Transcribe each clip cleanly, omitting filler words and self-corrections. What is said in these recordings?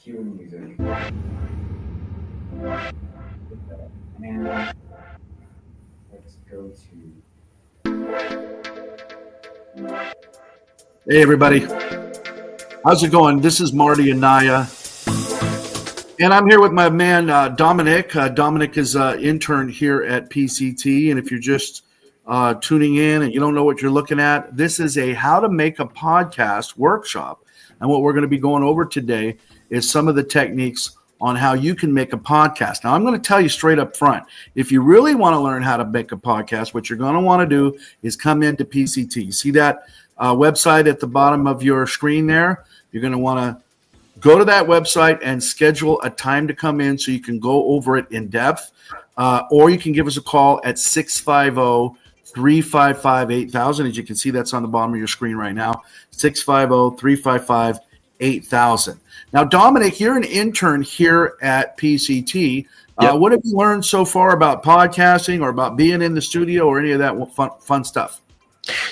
cue music. And let's go to. Hey, everybody. How's it going? This is Marty Anaya. And I'm here with my man, Dominic. Dominic is an intern here at PCT. And if you're just tuning in and you don't know what you're looking at, this is a how to make a podcast workshop. And what we're going to be going over today is some of the techniques on how you can make a podcast. Now, I'm going to tell you straight up front, if you really want to learn how to make a podcast, what you're going to want to do is come into PCT. You see that website at the bottom of your screen there? You're going to want to go to that website and schedule a time to come in so you can go over it in depth, or you can give us a call at 650-355-8000. As you can see, that's on the bottom of your screen right now, 650-355-8000. Now, Dominic, you're an intern here at PCT. Yep. What have you learned so far about podcasting or about being in the studio or any of that fun stuff?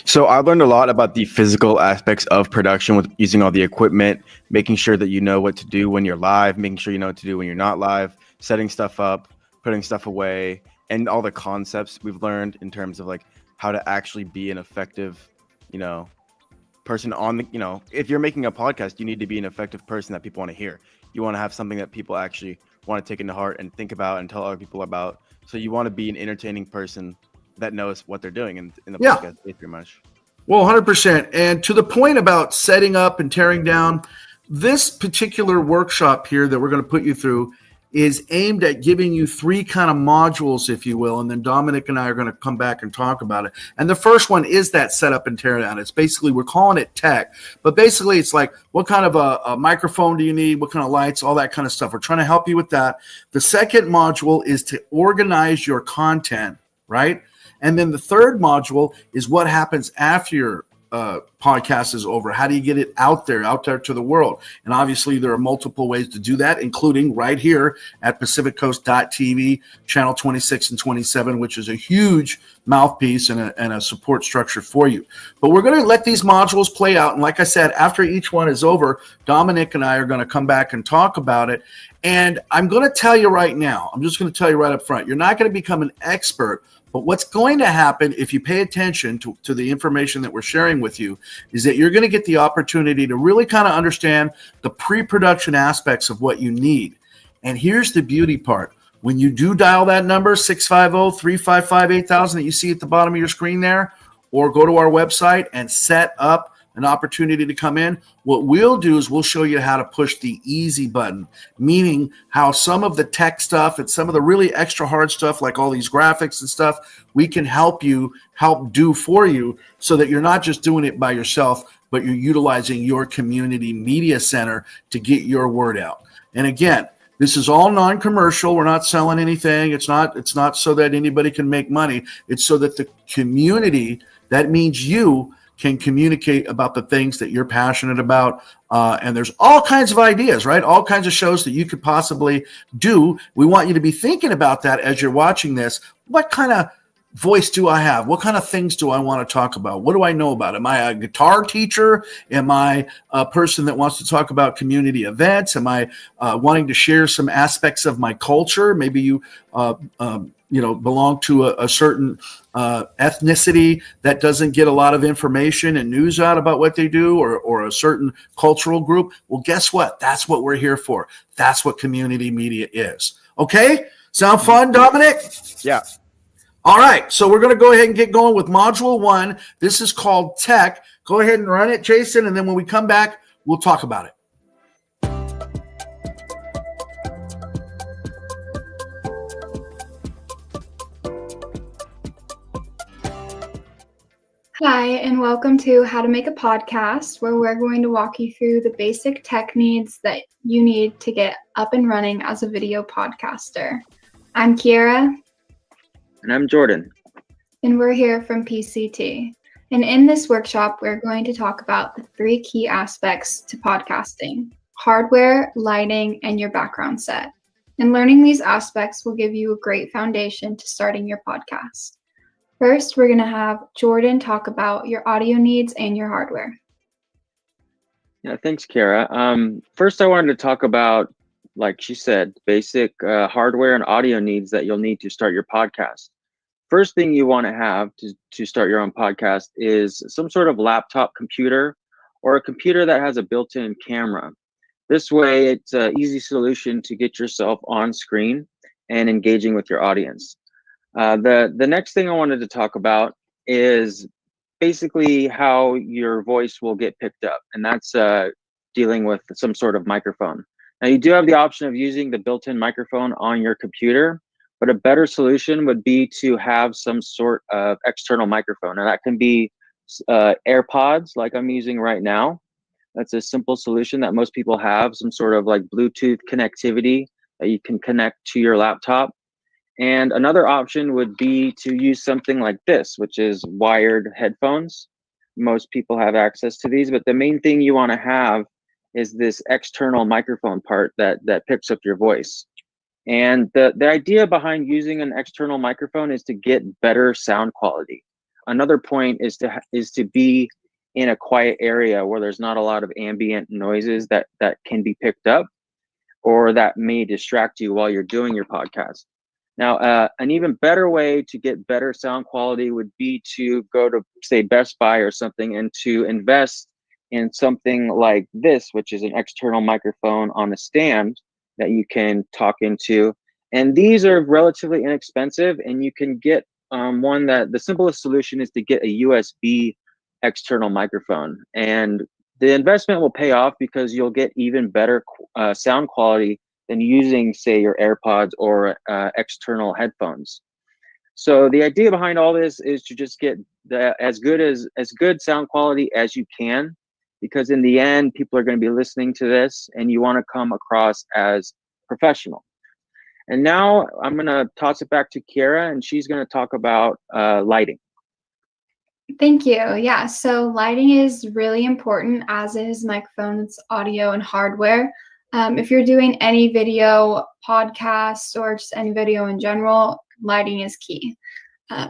So I learned a lot about the physical aspects of production with using all the equipment, making sure that you know what to do when you're live, making sure you know what to do when you're not live, setting stuff up, putting stuff away, and all the concepts we've learned in terms of like how to actually be an effective, person on the, if you're making a podcast, you need to be an effective person that people want to hear. You want to have something that people actually want to take into heart and think about and tell other people about. So you want to be an entertaining person that knows what they're doing in the podcast, pretty much. Well, 100%. And to the point about setting up and tearing down, this particular workshop here that we're going to put you through is aimed at giving you three kind of modules, if you will. And then Dominic and I are going to come back and talk about it. And the first one is that setup and tear down. It's basically, we're calling it tech, but basically it's like, what kind of a microphone do you need? What kind of lights, all that kind of stuff. We're trying to help you with that. The second module is to organize your content, right? And then the third module is what happens after your podcast is over. How do you get it out there to the world? And obviously there are multiple ways to do that, including right here at PacificCoast.tv, channel 26 and 27, which is a huge mouthpiece and a support structure for you. But we're going to let these modules play out. And like I said, after each one is over, Dominic and I are going to come back and talk about it. And I'm going to tell you right now, I'm just going to tell you right up front, you're not going to become an expert. But what's going to happen if you pay attention to the information that we're sharing with you is that you're going to get the opportunity to really kind of understand the pre-production aspects of what you need. And here's the beauty part. When you do dial that number, 650-355-8000 that you see at the bottom of your screen there, or go to our website and set up an opportunity to come in, what we'll do is we'll show you how to push the easy button, meaning how some of the tech stuff and some of the really extra hard stuff, like all these graphics and stuff, we can help do for you so that you're not just doing it by yourself, but you're utilizing your community media center to get your word out. And again, this is all non-commercial. We're not selling anything. It's not so that anybody can make money. It's so that the community, that means you, can communicate about the things that you're passionate about. And there's all kinds of ideas, right? All kinds of shows that you could possibly do. We want you to be thinking about that as you're watching this. What kind of voice do I have? What kind of things do I want to talk about? What do I know about? Am I a guitar teacher? Am I a person that wants to talk about community events? Am I wanting to share some aspects of my culture? Maybe you belong to a certain ethnicity that doesn't get a lot of information and news out about what they do, or a certain cultural group. Well, guess what? That's what we're here for. That's what community media is. Okay? Sound fun, Dominic? Yeah. All right. So we're going to go ahead and get going with module 1. This is called tech. Go ahead and run it, Jason. And then when we come back, we'll talk about it. Hi, and welcome to How to Make a Podcast, where we're going to walk you through the basic tech needs that you need to get up and running as a video podcaster. I'm Kiera. And I'm Jordan. And we're here from PCT. And in this workshop, we're going to talk about the 3 key aspects to podcasting: hardware, lighting, and your background set. And learning these aspects will give you a great foundation to starting your podcast. First, we're going to have Jordan talk about your audio needs and your hardware. Yeah, thanks, Kara. First, I wanted to talk about, like she said, basic hardware and audio needs that you'll need to start your podcast. First thing you want to have to start your own podcast is some sort of laptop computer or a computer that has a built-in camera. This way, it's an easy solution to get yourself on screen and engaging with your audience. The next thing I wanted to talk about is basically how your voice will get picked up, and that's dealing with some sort of microphone. Now, you do have the option of using the built-in microphone on your computer, but a better solution would be to have some sort of external microphone, and that can be AirPods, like I'm using right now. That's a simple solution that most people have, some sort of like Bluetooth connectivity that you can connect to your laptop. And another option would be to use something like this, which is wired headphones. Most people have access to these, but the main thing you want to have is this external microphone part that picks up your voice. And the idea behind using an external microphone is to get better sound quality. Another point is to be in a quiet area where there's not a lot of ambient noises that can be picked up or that may distract you while you're doing your podcast. Now, an even better way to get better sound quality would be to go to, say, Best Buy or something and to invest in something like this, which is an external microphone on a stand that you can talk into. And these are relatively inexpensive, and you can get one that the simplest solution is to get a USB external microphone. And the investment will pay off because you'll get even better sound quality than using, say, your AirPods or external headphones. So the idea behind all this is to just get as good sound quality as you can, because in the end, people are going to be listening to this, and you want to come across as professional. And now I'm going to toss it back to Kiera, and she's going to talk about lighting. Thank you. Yeah, so lighting is really important, as is microphones, audio, and hardware. If you're doing any video podcast or just any video in general, lighting is key.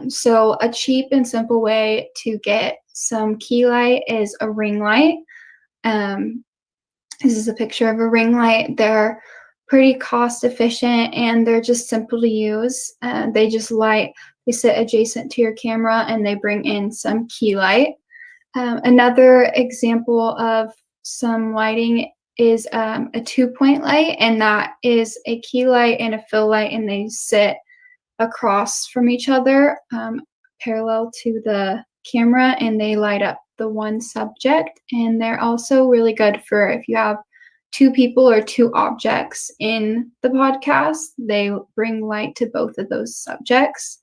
So a cheap and simple way to get some key light is a ring light. This is a picture of a ring light. They're pretty cost efficient and they're just simple to use. They just light, they sit adjacent to your camera and they bring in some key light. Another example of some lighting is a 2-point light, and that is a key light and a fill light, and they sit across from each other parallel to the camera, and they light up the one subject. And they're also really good for if you have two people or two objects in the podcast, they bring light to both of those subjects.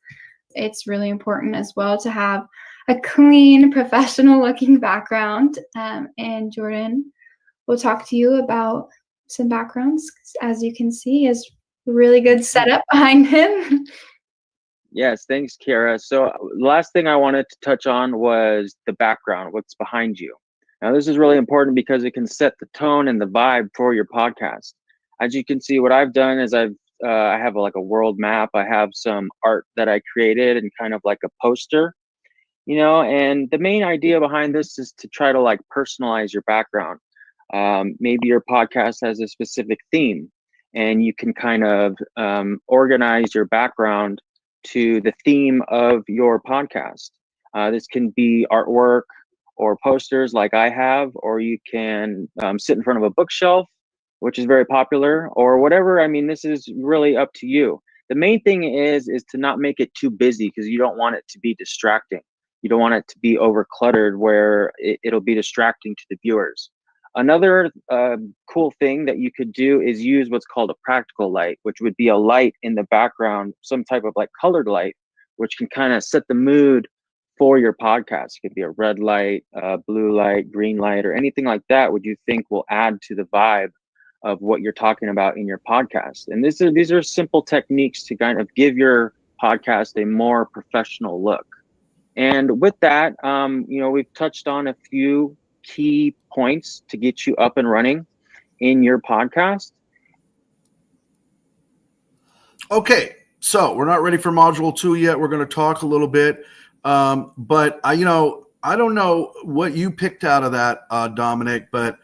It's really important as well to have a clean, professional looking background. And Jordan will talk to you about some backgrounds. As you can see, he has a really good setup behind him. Yes, thanks, Kiera. So the last thing I wanted to touch on was the background, what's behind you. Now, this is really important because it can set the tone and the vibe for your podcast. As you can see, what I've done is I have like a world map. I have some art that I created and kind of like a poster, and the main idea behind this is to try to like personalize your background. Maybe your podcast has a specific theme, and you can kind of organize your background to the theme of your podcast. This can be artwork or posters like I have, or you can sit in front of a bookshelf, which is very popular, or whatever. I mean, this is really up to you. The main thing is to not make it too busy, because you don't want it to be distracting. You don't want it to be over cluttered where it'll be distracting to the viewers. Another cool thing that you could do is use what's called a practical light, which would be a light in the background, some type of like colored light, which can kind of set the mood for your podcast. It could be a red light, blue light, green light, or anything like that, what you think will add to the vibe of what you're talking about in your podcast. And these are simple techniques to kind of give your podcast a more professional look. And with that, we've touched on a few key points to get you up and running in your podcast. Okay, so we're not ready for module 2 yet. We're going to talk a little bit, but I don't know what you picked out of that, Dominic, but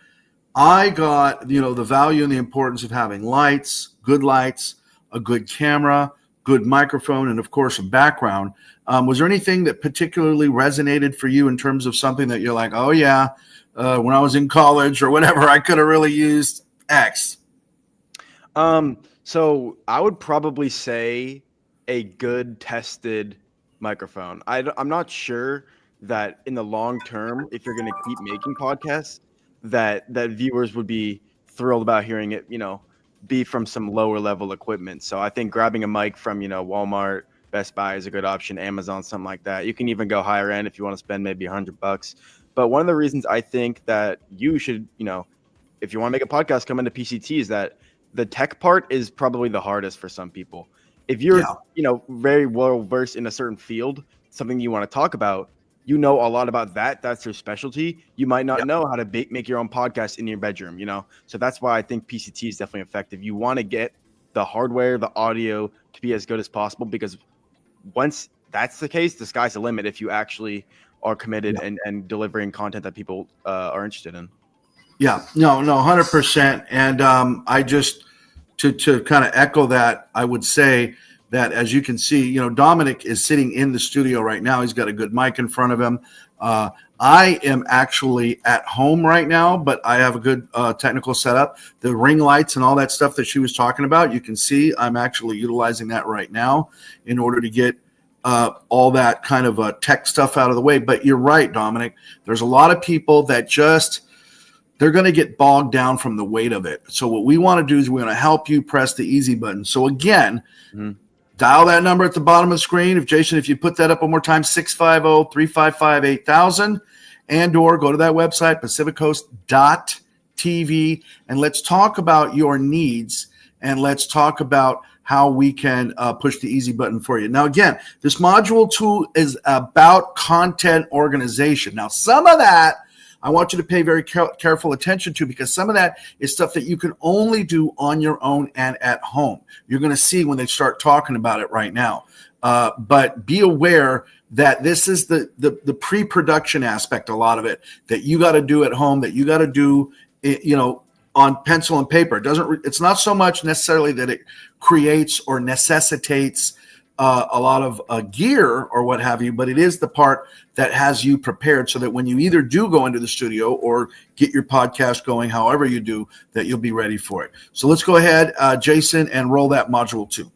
I got, the value and the importance of having lights, a good camera, good microphone, and of course a background. Was there anything that particularly resonated for you in terms of something that you're like, oh yeah, when I was in college or whatever, I could have really used X? So I would probably say a good tested microphone. I'm not sure that in the long term, if you're going to keep making podcasts, that viewers would be thrilled about hearing it, be from some lower level equipment. So I think grabbing a mic from, Walmart, Best Buy is a good option, Amazon, something like that. You can even go higher end if you want to spend maybe $100. But one of the reasons I think that you should, if you want to make a podcast, come into PCT is that the tech part is probably the hardest for some people. If you're, very well versed in a certain field, something you want to talk about, a lot about that. That's your specialty. You might not know how to make your own podcast in your bedroom, So that's why I think PCT is definitely effective. You want to get the hardware, the audio to be as good as possible, because once that's the case, the sky's the limit if you actually are committed and delivering content that people are interested in. Yeah, no, 100%. And I just, to kind of echo that, I would say that, as you can see, Dominic is sitting in the studio right now. He's got a good mic in front of him. I am actually at home right now, but I have a good technical setup. The ring lights and all that stuff that she was talking about, you can see I'm actually utilizing that right now in order to get all that kind of tech stuff out of the way. But you're right, Dominic. There's a lot of people that they're going to get bogged down from the weight of it. So what we want to do is we're going to help you press the easy button. So again, dial that number at the bottom of the screen. If you put that up one more time, 650-355-8000, and or go to that website, pacificcoast.tv, and let's talk about your needs, and let's talk about how we can push the easy button for you. Now, again, this module 2 is about content organization. Now, some of that I want you to pay very careful attention to, because some of that is stuff that you can only do on your own and at home. You're going to see when they start talking about it right now. But be aware that this is the pre-production aspect, a lot of it, that you got to do at home, that you got to do, on pencil and paper. It's not so much necessarily that it creates or necessitates a lot of gear or what have you, but it is the part that has you prepared so that when you either do go into the studio or get your podcast going, however you do, that you'll be ready for it. So let's go ahead, Jason, and roll that module 2.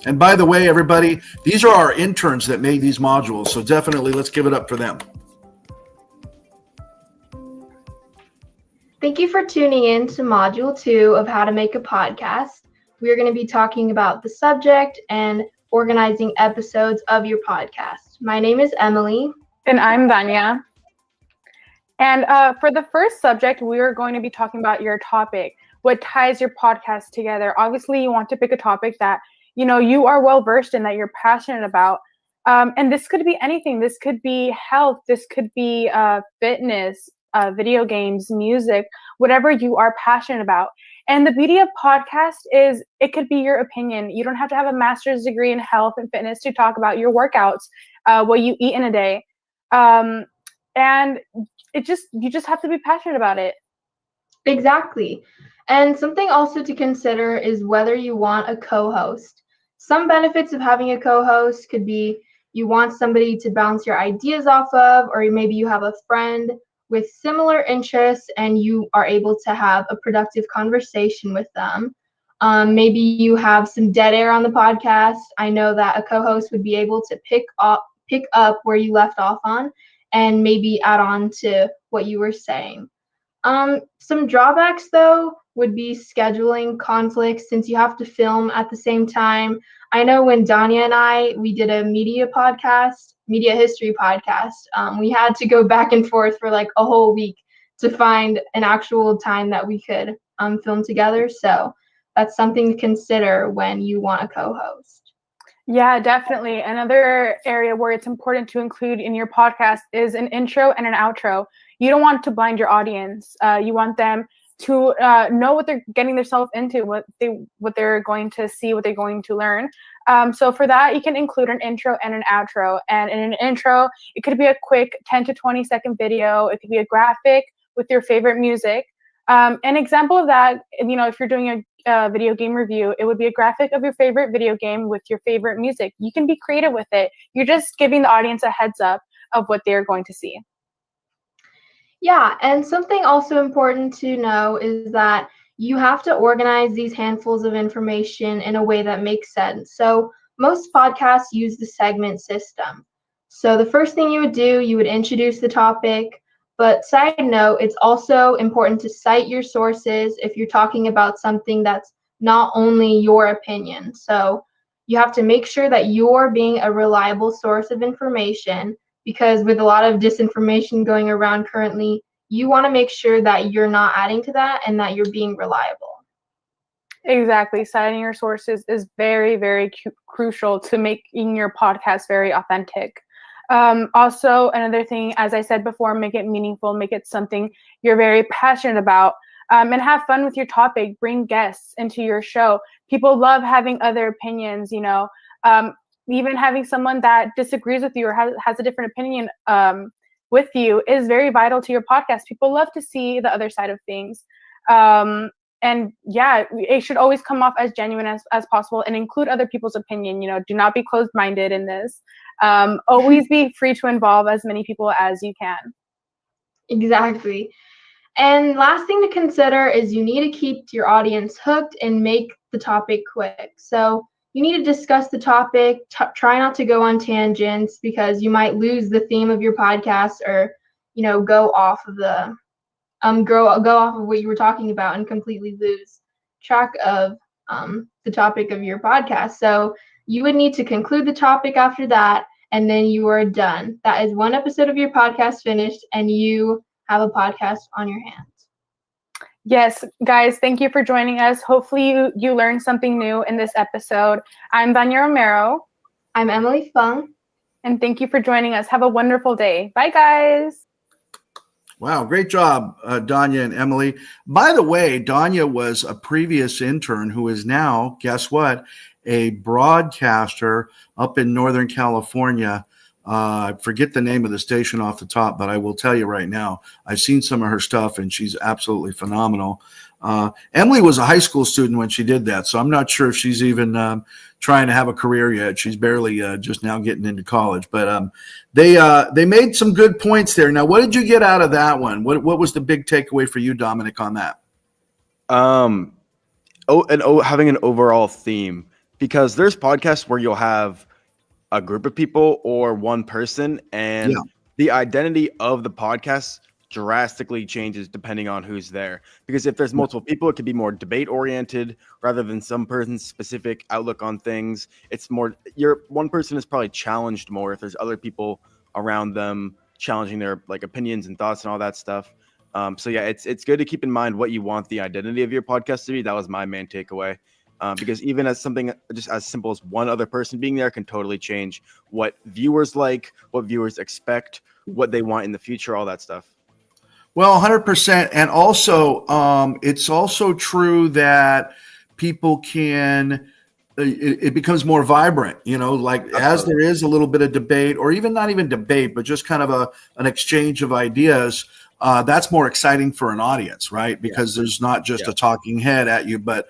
And by the way, everybody, these are our interns that made these modules. So definitely let's give it up for them. Thank you for tuning in to Module 2 of How to Make a Podcast. We are going to be talking about the subject and organizing episodes of your podcast. My name is Emily. And I'm Vanya. And for the first subject, we are going to be talking about your topic, what ties your podcast together. Obviously, you want to pick a topic that you are well versed in, that you're passionate about. And this could be anything. This could be health. This could be fitness, video games, music, whatever you are passionate about. And the beauty of podcast is it could be your opinion. You don't have to have a master's degree in health and fitness to talk about your workouts, what you eat in a day. And you just have to be passionate about it. Exactly. And something also to consider is whether you want a co-host. Some benefits of having a co-host could be you want somebody to bounce your ideas off of, or maybe you have a friend with similar interests and you are able to have a productive conversation with them. Maybe you have some dead air on the podcast. I know that a co-host would be able to pick up where you left off on and maybe add on to what you were saying. Some drawbacks, though, would be scheduling conflicts since you have to film at the same time. I know when Danya and we did a media history podcast, we had to go back and forth for like a whole week to find an actual time that we could film together. So that's something to consider when you want a co-host. Yeah, definitely. Another area where it's important to include in your podcast is an intro and an outro. You don't want to blind your audience. You want them to know what they're getting themselves into, what they're going to see, what they're going to learn. So for that, you can include an intro and an outro. And in an intro, it could be a quick 10 to 20-second video. It could be a graphic with your favorite music. An example of that, if you're doing a video game review, it would be a graphic of your favorite video game with your favorite music. You can be creative with it. You're just giving the audience a heads up of what they're going to see. Yeah, and something also important to know is that you have to organize these handfuls of information in a way that makes sense. So most podcasts use the segment system. So the first thing you would do, you would introduce the topic. But side note, it's also important to cite your sources if you're talking about something that's not only your opinion. So you have to make sure that you're being a reliable source of information, because with a lot of disinformation going around currently, you want to make sure that you're not adding to that and that you're being reliable. Exactly. Citing your sources is very, very crucial to making your podcast very authentic. Also, another thing, as I said before, make it meaningful, make it something you're very passionate about, and have fun with your topic. Bring guests into your show. People love having other opinions, even having someone that disagrees with you or has a different opinion with you is very vital to your podcast. People love to see the other side of things. And yeah, it should always come off as genuine as possible and include other people's opinion. Do not be closed-minded in this. Always be free to involve as many people as you can. Exactly. And last thing to consider is you need to keep your audience hooked and make the topic quick. So you need to discuss the topic, try not to go on tangents, because you might lose the theme of your podcast, or, go off of the go off of what you were talking about and completely lose track of the topic of your podcast. So you would need to conclude the topic after that, and then you are done. That is one episode of your podcast finished, and you have a podcast on your hands. Yes, guys, thank you for joining us. Hopefully you learned something new in this episode. I'm Vanya Romero. I'm Emily Fung. And thank you for joining us. Have a wonderful day. Bye, guys. Wow, great job, Danya and Emily. By the way, Danya was a previous intern who is now, guess what, a broadcaster up in Northern California. I forget the name of the station off the top, but I will tell you right now, I've seen some of her stuff and she's absolutely phenomenal. Emily was a high school student when she did that, so I'm not sure if she's even trying to have a career yet. She's barely just now getting into college, but they made some good points there. Now, what did you get out of that one? What was the big takeaway for you, Dominic, on that? Having an overall theme, because there's podcasts where you'll have a group of people or one person, and the identity of the podcast drastically changes depending on who's there. Because if there's multiple people, it could be more debate oriented rather than some person's specific outlook on things. It's more, one person is probably challenged more if there's other people around them challenging their opinions and thoughts and all that stuff. So yeah, it's good to keep in mind what you want the identity of your podcast to be. That was my main takeaway. Because even as something just as simple as one other person being there can totally change what viewers like, what viewers expect, what they want in the future, all that stuff. Well, 100%. And also, it's also true that people can, it becomes more vibrant, as there is a little bit of debate, or even not even debate, but just kind of an exchange of ideas. That's more exciting for an audience, right? Because there's not just a talking head at you, but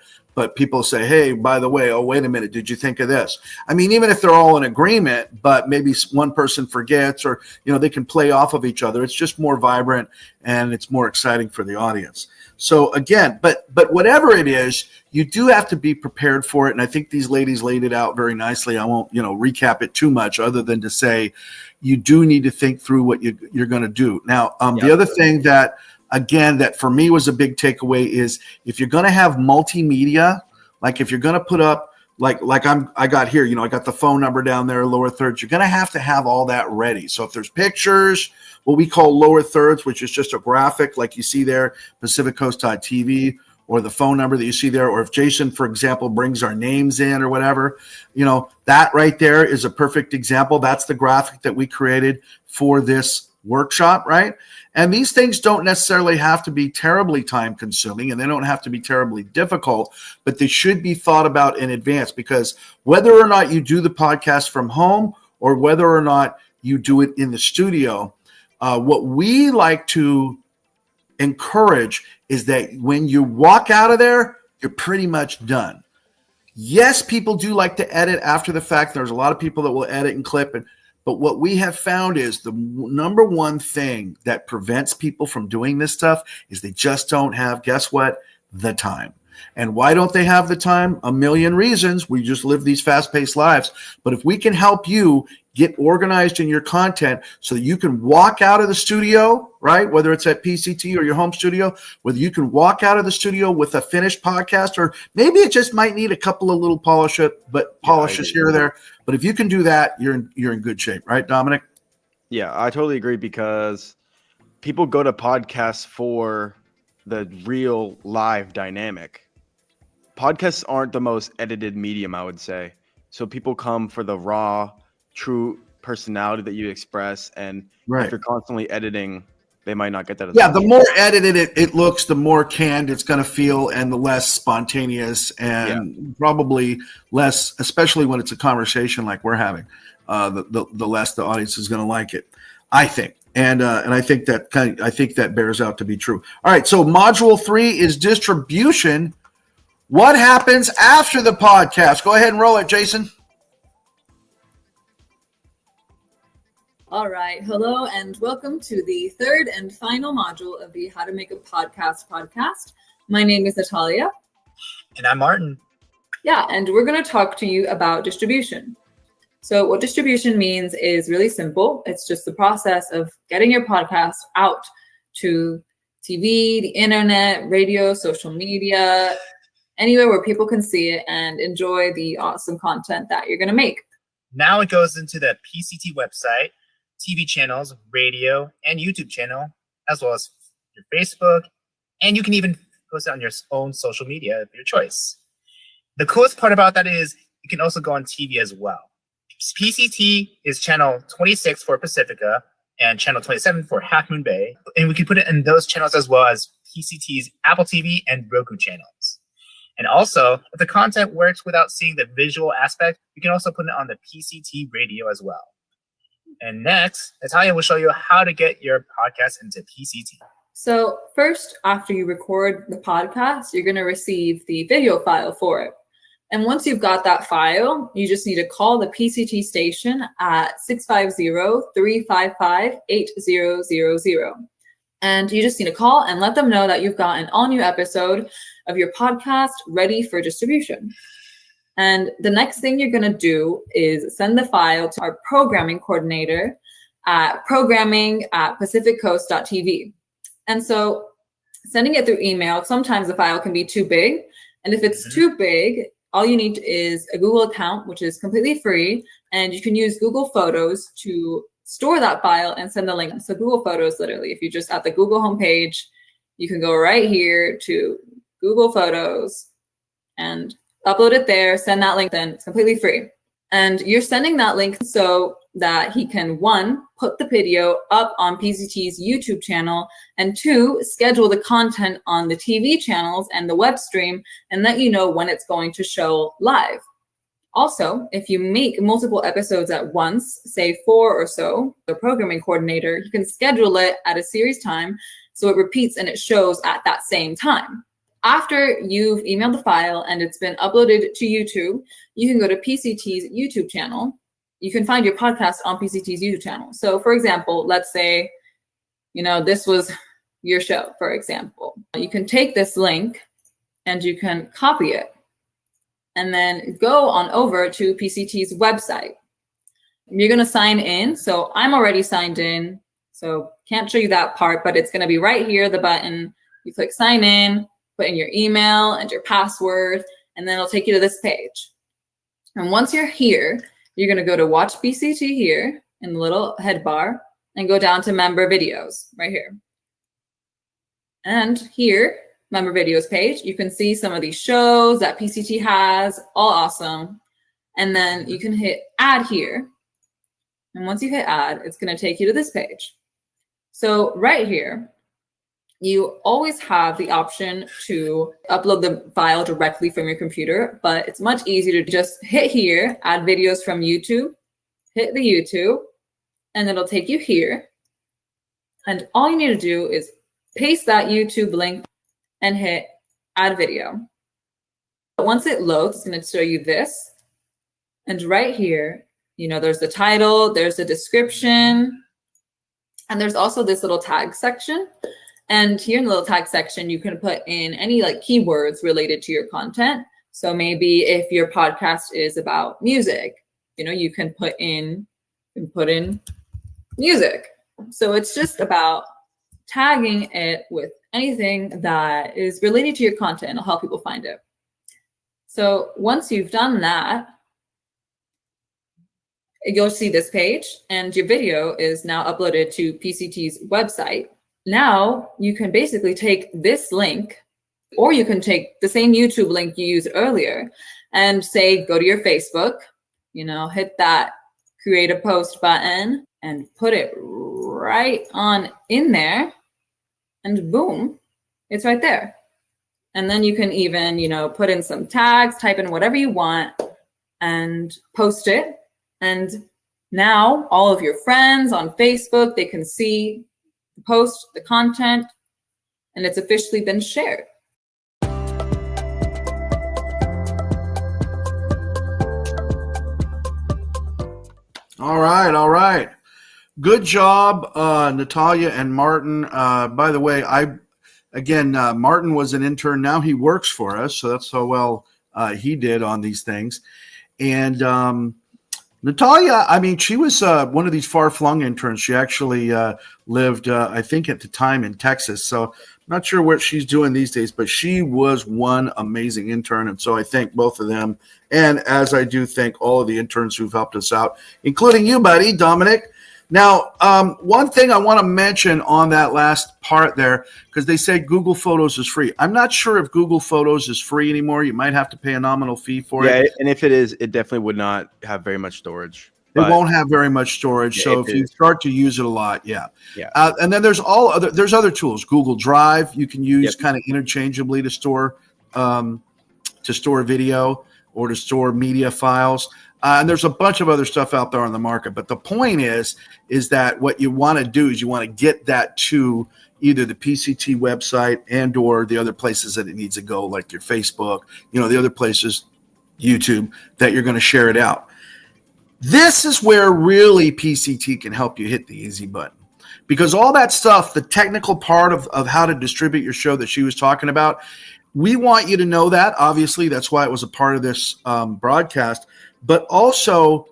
people say, hey, by the way, oh, wait a minute, did you think of this? I mean, even if they're all in agreement, but maybe one person forgets, or, they can play off of each other. It's just more vibrant and it's more exciting for the audience. So again, but whatever it is, you do have to be prepared for it. And I think these ladies laid it out very nicely. I won't, recap it too much other than to say you do need to think through what you're going to do. Now, the other thing that for me was a big takeaway is if you're going to have multimedia, like if you're going to put up, I got here, I got the phone number down there, lower thirds, you're going to have all that ready. So if there's pictures, what we call lower thirds, which is just a graphic like you see there, PacificCoast.tv, or the phone number that you see there, or if Jason, for example, brings our names in or whatever, that right there is a perfect example. That's the graphic that we created for this workshop, right? And these things don't necessarily have to be terribly time consuming, and they don't have to be terribly difficult, but they should be thought about in advance, because whether or not you do the podcast from home or whether or not you do it in the studio, what we like to encourage is that when you walk out of there, you're pretty much done. Yes, people do like to edit after the fact. There's a lot of people that will edit and clip, but what we have found is the number one thing that prevents people from doing this stuff is they just don't have, guess what? The time. And why don't they have the time? A million reasons. We just live these fast-paced lives. But if we can help you get organized in your content so that you can walk out of the studio, right? Whether it's at PCT or your home studio, whether you can walk out of the studio with a finished podcast, or maybe it just might need a couple of little polishes here or there. But if you can do that, you're in good shape, right, Dominic? Yeah, I totally agree, because people go to podcasts for the real live dynamic. Podcasts aren't the most edited medium, I would say. So people come for the raw, true personality that you express, and if you're constantly editing, they might not get that. The more edited it looks, the more canned it's going to feel, and the less spontaneous, and probably less, especially when it's a conversation like we're having, the less the audience is going to like it, I think. And I think that bears out to be true. All right, so module 3 is distribution. What happens after the podcast? Go ahead and roll it, Jason. All right. Hello and welcome to the third and final module of the How to Make a podcast. My name is Natalia. And I'm Martin. Yeah, and we're going to talk to you about distribution. So what distribution means is really simple. It's just the process of getting your podcast out to TV, the internet, radio, social media, anywhere where people can see it and enjoy the awesome content that you're going to make. Now it goes into the PCT website, TV channels, radio, and YouTube channel, as well as your Facebook, and you can even post it on your own social media of your choice. The coolest part about that is you can also go on TV as well. PCT is channel 26 for Pacifica and channel 27 for Half Moon Bay, and we can put it in those channels as well as PCT's Apple TV and Roku channels. And also, if the content works without seeing the visual aspect, you can also put it on the PCT radio as well. And next, Natalia will show you how to get your podcast into PCT. So first, after you record the podcast, you're going to receive the video file for it. And once you've got that file, you just need to call the PCT station at 650-355-8000. And you just need to call and let them know that you've got an all new episode of your podcast ready for distribution. And the next thing you're going to do is send the file to our programming coordinator at programming@pacificcoast.tv. And so sending it through email, sometimes the file can be too big. And if it's too big, all you need is a Google account, which is completely free. And you can use Google Photos to store that file and send the link. So Google Photos, literally, if you just at the Google homepage, you can go right here to Google Photos and upload it there, send that link, then it's completely free. And you're sending that link so that he can, 1, put the video up on PCT's YouTube channel, and 2, schedule the content on the TV channels and the web stream and let you know when it's going to show live. Also, if you make multiple episodes at once, say 4 or so, the programming coordinator, you can schedule it at a series time so it repeats and it shows at that same time. After you've emailed the file and it's been uploaded to YouTube, you can go to PCT's YouTube channel. You can find your podcast on PCT's YouTube channel. So for example, let's say, this was your show, for example. You can take this link and you can copy it and then go on over to PCT's website. You're going to sign in. So I'm already signed in, so can't show you that part, but it's going to be right here, the button. You click sign in, put in your email and your password, and then it'll take you to this page. And once you're here, you're going to go to Watch PCT here in the little head bar and go down to Member Videos right here. And here, Member Videos page, you can see some of these shows that PCT has, all awesome. And then you can hit Add here. And once you hit Add, it's going to take you to this page. So right here, you always have the option to upload the file directly from your computer, but it's much easier to just hit here, add videos from YouTube, hit the YouTube, and it'll take you here. And all you need to do is paste that YouTube link and hit add video. But once it loads, it's going to show you this. And right here, there's the title, there's the description, and there's also this little tag section. And here in the little tag section, you can put in any keywords related to your content. So maybe if your podcast is about music, you can put in music. So it's just about tagging it with anything that is related to your content and it'll help people find it. So once you've done that, you'll see this page and your video is now uploaded to PCT's website. Now you can basically take this link, or you can take the same YouTube link you used earlier and say, go to your Facebook, hit that create a post button and put it right on in there, and boom, it's right there. And then you can even, put in some tags, type in whatever you want and post it. And now all of your friends on Facebook, they can see the post, the content, and it's officially been shared. All right. Good job, Natalia and Martin. By the way, Martin was an intern. Now he works for us, so that's how well he did on these things. And Natalia, she was one of these far-flung interns. She actually lived, I think at the time, in Texas. So I'm not sure what she's doing these days, but she was one amazing intern. And so I thank both of them. And as I do thank all of the interns who've helped us out, including you, buddy, Dominic. Now, one thing I want to mention on that last part there, because they say Google Photos is free. I'm not sure if Google Photos is free anymore. You might have to pay a nominal fee for it. Yeah, and if it is, it definitely would not have very much storage. It won't have very much storage. So if you start to use it a lot, yeah. And then there's other tools. Google Drive you can use kind of interchangeably to store video or to store media files. And there's a bunch of other stuff out there on the market. But the point is that what you want to do is you want to get that to either the PCT website and or the other places that it needs to go, like your Facebook, the other places, YouTube, that you're going to share it out. This is where really PCT can help you hit the easy button. Because all that stuff, the technical part of how to distribute your show that she was talking about, we want you to know that. Obviously, that's why it was a part of this broadcast. But also,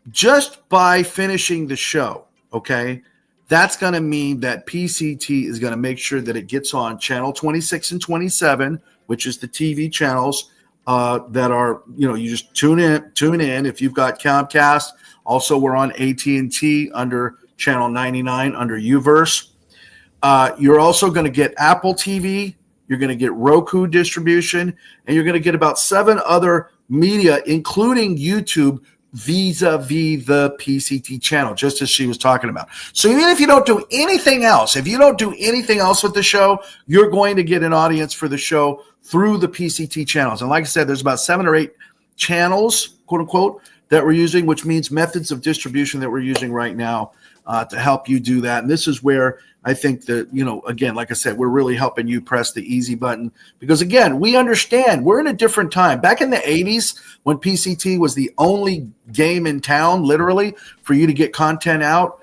just by finishing the show, okay, that's going to mean that PCT is going to make sure that it gets on channel 26 and 27, which is the TV channels that are, you just tune in. If you've got Comcast, also we're on AT&T under channel 99 under Uverse. You're also going to get Apple TV. You're going to get Roku distribution, and you're going to get about 7 other media, including YouTube, vis-a-vis the PCT channel, just as she was talking about. So even if you don't do anything else, with the show, you're going to get an audience for the show through the PCT channels. And like I said, there's about 7 or 8 channels, quote unquote, that we're using, which means methods of distribution that we're using right now to help you do that. And this is where I think that, again, like I said, we're really helping you press the easy button because, again, we understand we're in a different time. Back in the 80s, when PCT was the only game in town, literally, for you to get content out,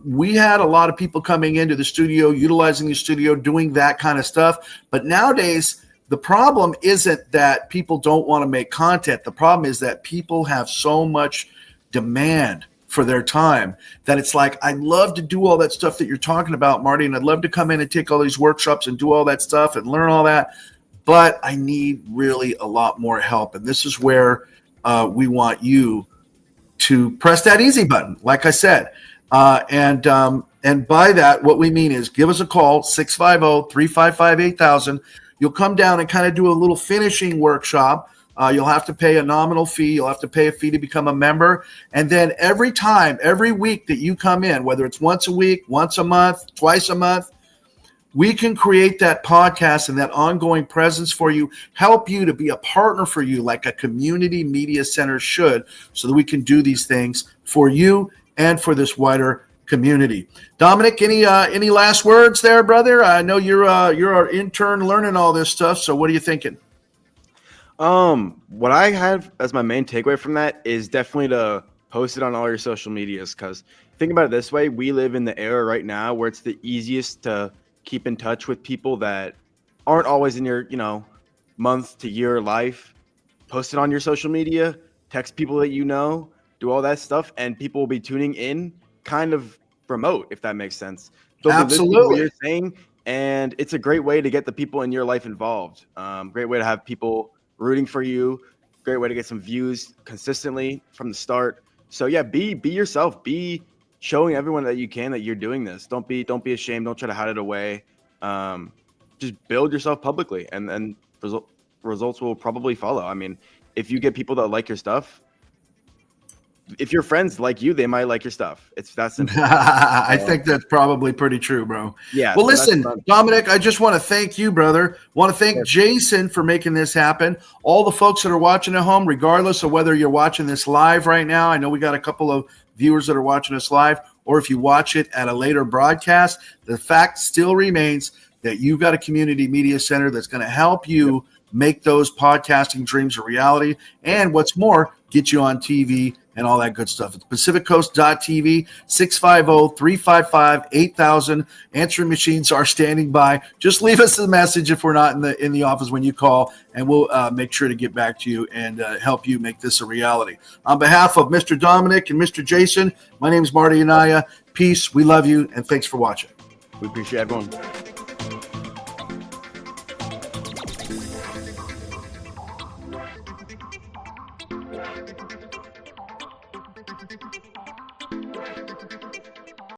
we had a lot of people coming into the studio, utilizing the studio, doing that kind of stuff. But nowadays, the problem isn't that people don't want to make content. The problem is that people have so much demand for their time that it's like, I'd love to do all that stuff that you're talking about, Marty, and I'd love to come in and take all these workshops and do all that stuff and learn all that, but I need really a lot more help. And this is where we want you to press that easy button, like I said. And by that, what we mean is give us a call, 650-355-8000. You'll come down and kind of do a little finishing workshop You'll have to pay a nominal fee. You'll have to pay a fee to become a member. And then every week that you come in, whether it's once a week, once a month, twice a month, we can create that podcast and that ongoing presence for you, help you to be a partner for you like a community media center should, so that we can do these things for you and for this wider community. Dominic, any last words there, brother? I know you're our intern learning all this stuff, so what are you thinking? What I have as my main takeaway from that is definitely to post it on all your social medias, because think about it this way: we live in the era right now where it's the easiest to keep in touch with people that aren't always in your, month to year life. Post it on your social media, text people that you know, do all that stuff, and people will be tuning in kind of remote, if that makes sense. They'll be listening to what you're saying, and it's a great way to get the people in your life involved. Great way to have people rooting for you. Great way to get some views consistently from the start. So yeah, be yourself. Be showing everyone that you can that you're doing this. Don't be ashamed. Don't try to hide it away. Just build yourself publicly, and results will probably follow. I mean, if you get people that like your stuff, if your friends like you, they might like your stuff. It's that simple. I think that's probably pretty true, bro. Yeah. Well, listen, Dominic, I just want to thank you, brother. Want to thank Jason for making this happen. All the folks that are watching at home, regardless of whether you're watching this live right now. I know we got a couple of viewers that are watching us live, or if you watch it at a later broadcast, the fact still remains that you've got a community media center that's going to help you make those podcasting dreams a reality. And what's more, get you on TV and all that good stuff. It's PacificCoast.tv, 650-355-8000. Answering machines are standing by. Just leave us a message if we're not in the office when you call, and we'll make sure to get back to you and help you make this a reality. On behalf of Mr. Dominic and Mr. Jason, my name is Marty Anaya. Peace. We love you, and thanks for watching. We appreciate everyone.